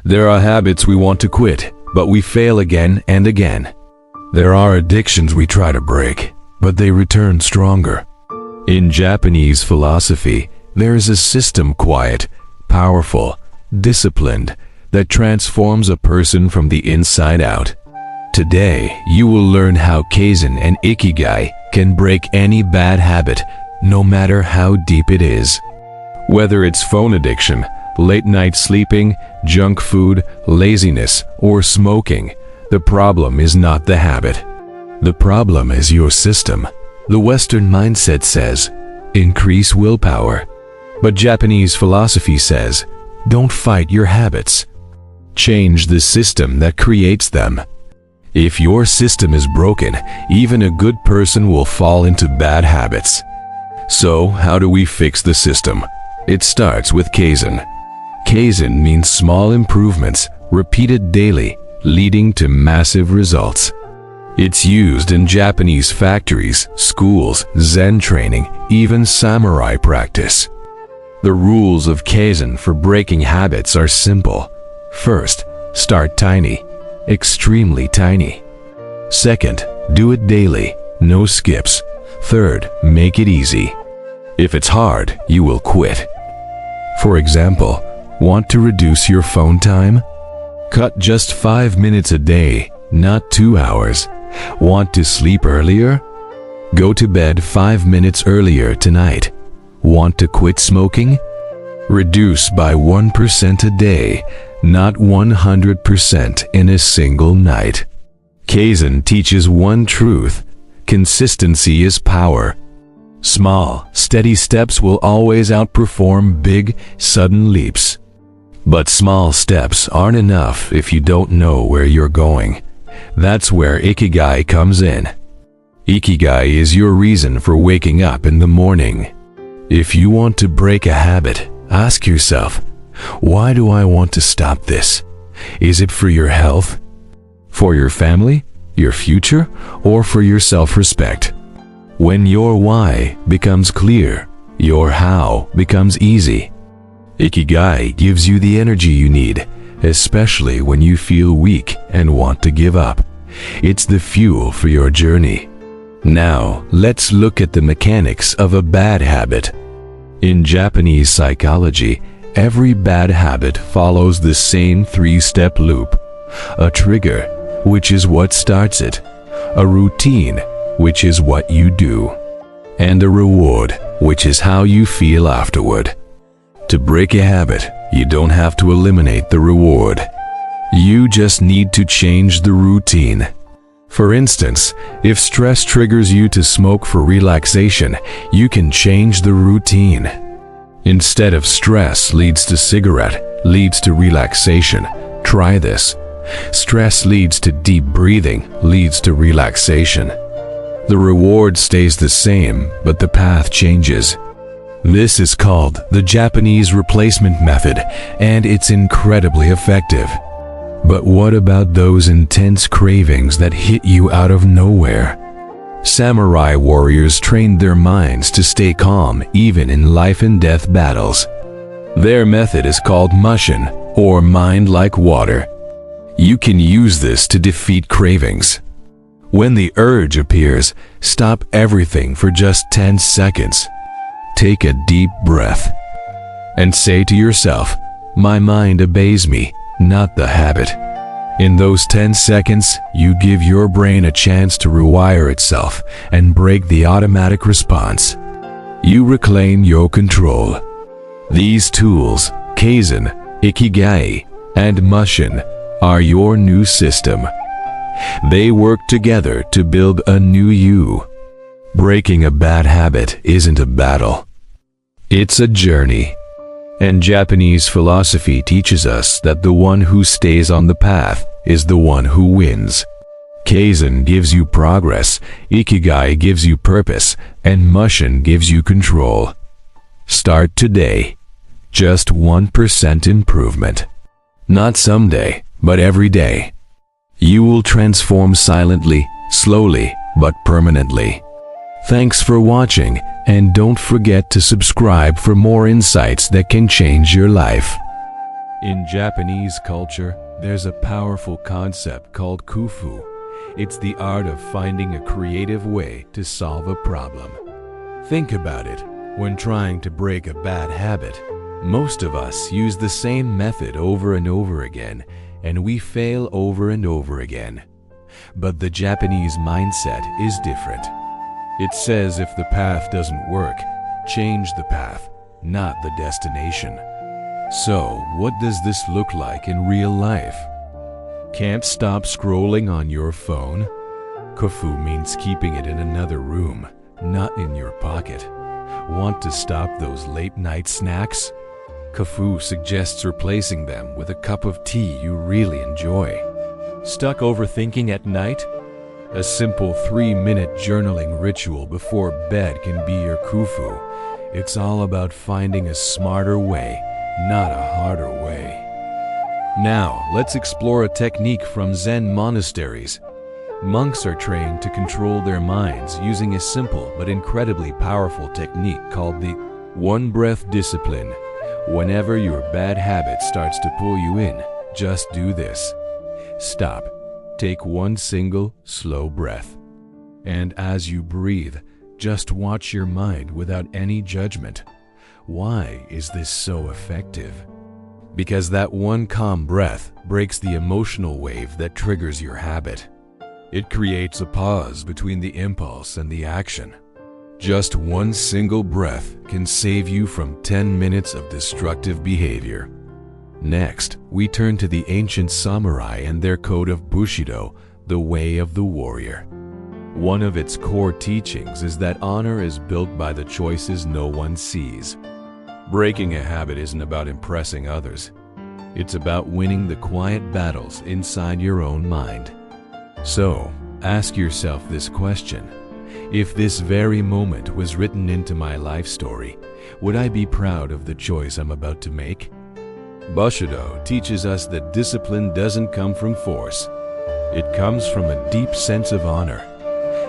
There are habits we want to quit, but we fail again and again. There are addictions we try to break, but they return stronger. In Japanese philosophy, there is a system quiet, powerful, disciplined, that transforms a person from the inside out. Today, you will learn how Kaizen and Ikigai can break any bad habit, no matter how deep it is. Whether it's phone addiction, late night sleeping, junk food, laziness, or smoking, the problem is not the habit. The problem is your system. The Western mindset says, increase willpower. But Japanese philosophy says, don't fight your habits. Change the system that creates them. If your system is broken, even a good person will fall into bad habits. So, how do we fix the system? It starts with Kaizen. Kaizen means small improvements, repeated daily, leading to massive results. It's used in Japanese factories, schools, Zen training, even samurai practice. The rules of Kaizen for breaking habits are simple. First, start tiny, extremely tiny. Second, do it daily, no skips. Third, make it easy. If it's hard, you will quit. For example, want to reduce your phone time? Cut just 5 minutes a day, not 2 hours. Want to sleep earlier? Go to bed 5 minutes earlier tonight. Want to quit smoking? Reduce by 1% a day, not 100% in a single night. Kaizen teaches one truth: consistency is power. Small, steady steps will always outperform big, sudden leaps. But small steps aren't enough if you don't know where you're going. That's where Ikigai comes in. Ikigai is your reason for waking up in the morning. If you want to break a habit, ask yourself, why do I want to stop this? Is it for your health? For your family? Your future? Or for your self-respect? When your why becomes clear, your how becomes easy. Ikigai gives you the energy you need, especially when you feel weak and want to give up. It's the fuel for your journey. Now, let's look at the mechanics of a bad habit. In Japanese psychology, every bad habit follows the same 3-step loop. A trigger, which is what starts it. A routine, which is what you do. And a reward, which is how you feel afterward. To break a habit, you don't have to eliminate the reward. You just need to change the routine. For instance, if stress triggers you to smoke for relaxation, you can change the routine. Instead of stress leads to cigarette, leads to relaxation. Try this. Stress leads to deep breathing, leads to relaxation. The reward stays the same, but the path changes. This is called the Japanese replacement method, and it's incredibly effective. But what about those intense cravings that hit you out of nowhere? Samurai warriors trained their minds to stay calm even in life and death battles. Their method is called Mushin, or mind like water. You can use this to defeat cravings. When the urge appears, stop everything for just 10 seconds. Take a deep breath and say to yourself, my mind obeys me, not the habit. In those 10 seconds, you give your brain a chance to rewire itself and break the automatic response. You reclaim your control. These tools, Kaizen, Ikigai, and Mushin, are your new system. They work together to build a new you. Breaking a bad habit isn't a battle. It's a journey. And Japanese philosophy teaches us that the one who stays on the path is the one who wins. Kaizen gives you progress, Ikigai gives you purpose, and Mushin gives you control. Start today. Just 1% improvement. Not someday, but every day. You will transform silently, slowly, but permanently. Thanks for watching, and don't forget to subscribe for more insights that can change your life. In Japanese culture, there's a powerful concept called kufu. It's the art of finding a creative way to solve a problem. Think about it. When trying to break a bad habit, most of us use the same method over and over again, and we fail over and over again. But the Japanese mindset is different. It says if the path doesn't work, change the path, not the destination. So, what does this look like in real life? Can't stop scrolling on your phone? Kufu means keeping it in another room, not in your pocket. Want to stop those late-night snacks? Kufu suggests replacing them with a cup of tea you really enjoy. Stuck overthinking at night? A simple 3-minute journaling ritual before bed can be your kufu. It's all about finding a smarter way, not a harder way. Now, let's explore a technique from Zen monasteries. Monks are trained to control their minds using a simple but incredibly powerful technique called the one-breath discipline. Whenever your bad habit starts to pull you in, just do this. Stop. Take one single, slow breath. And as you breathe, just watch your mind without any judgment. Why is this so effective? Because that one calm breath breaks the emotional wave that triggers your habit. It creates a pause between the impulse and the action. Just one single breath can save you from 10 minutes of destructive behavior. Next, we turn to the ancient samurai and their code of Bushido, the way of the warrior. One of its core teachings is that honor is built by the choices no one sees. Breaking a habit isn't about impressing others. It's about winning the quiet battles inside your own mind. So, ask yourself this question. If this very moment was written into my life story, would I be proud of the choice I'm about to make? Bushido teaches us that discipline doesn't come from force. It comes from a deep sense of honor.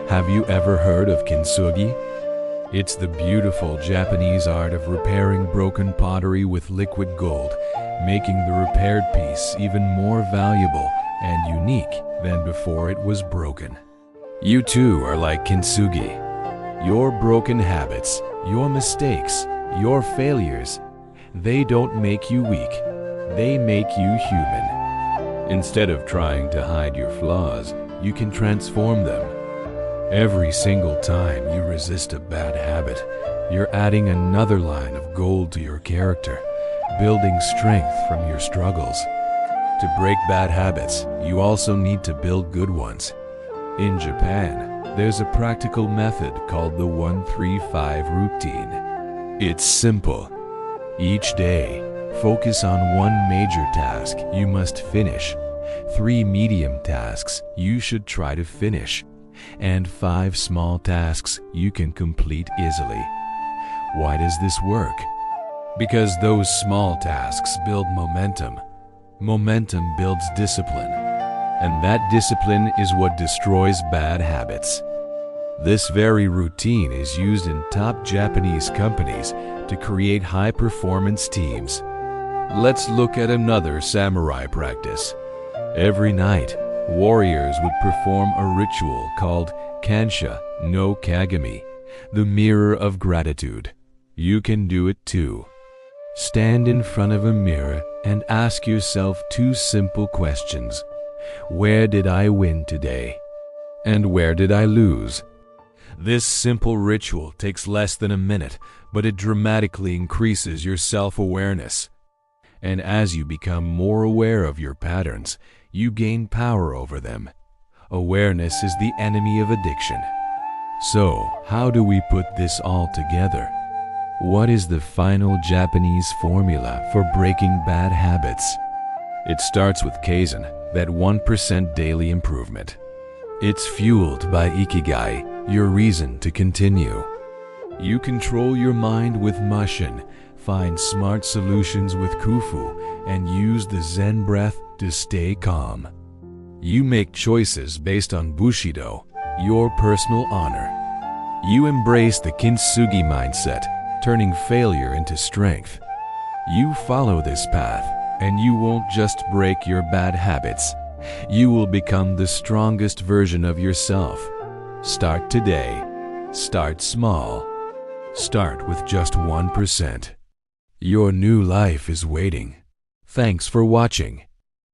Have you ever heard of Kintsugi? It's the beautiful Japanese art of repairing broken pottery with liquid gold, making the repaired piece even more valuable and unique than before it was broken. You too are like Kintsugi. Your broken habits, your mistakes, your failures, they don't make you weak, they make you human. Instead of trying to hide your flaws, you can transform them. Every single time you resist a bad habit, you're adding another line of gold to your character, building strength from your struggles. To break bad habits, you also need to build good ones. In Japan, there's a practical method called the 1-3-5 routine. It's simple. Each day, focus on one major task you must finish, 3 medium tasks you should try to finish, and 5 small tasks you can complete easily. Why does this work? Because those small tasks build momentum. Momentum builds discipline. And that discipline is what destroys bad habits. This very routine is used in top Japanese companies to create high-performance teams. Let's look at another samurai practice. Every night, warriors would perform a ritual called Kansha no Kagami, the mirror of gratitude. You can do it too. Stand in front of a mirror and ask yourself 2 simple questions. Where did I win today? And where did I lose? This simple ritual takes less than a minute, but it dramatically increases your self-awareness. And as you become more aware of your patterns, you gain power over them. Awareness is the enemy of addiction. So, how do we put this all together? What is the final Japanese formula for breaking bad habits? It starts with Kaizen, that 1% daily improvement. It's fueled by Ikigai, your reason to continue. You control your mind with Mushin, find smart solutions with Kufu, and use the Zen breath to stay calm. You make choices based on Bushido, your personal honor. You embrace the Kintsugi mindset, turning failure into strength. You follow this path, And you won't just break your bad habits. You will become the strongest version of yourself. Start today. Start small. Start with just 1%. Your new life is waiting. Thanks for watching.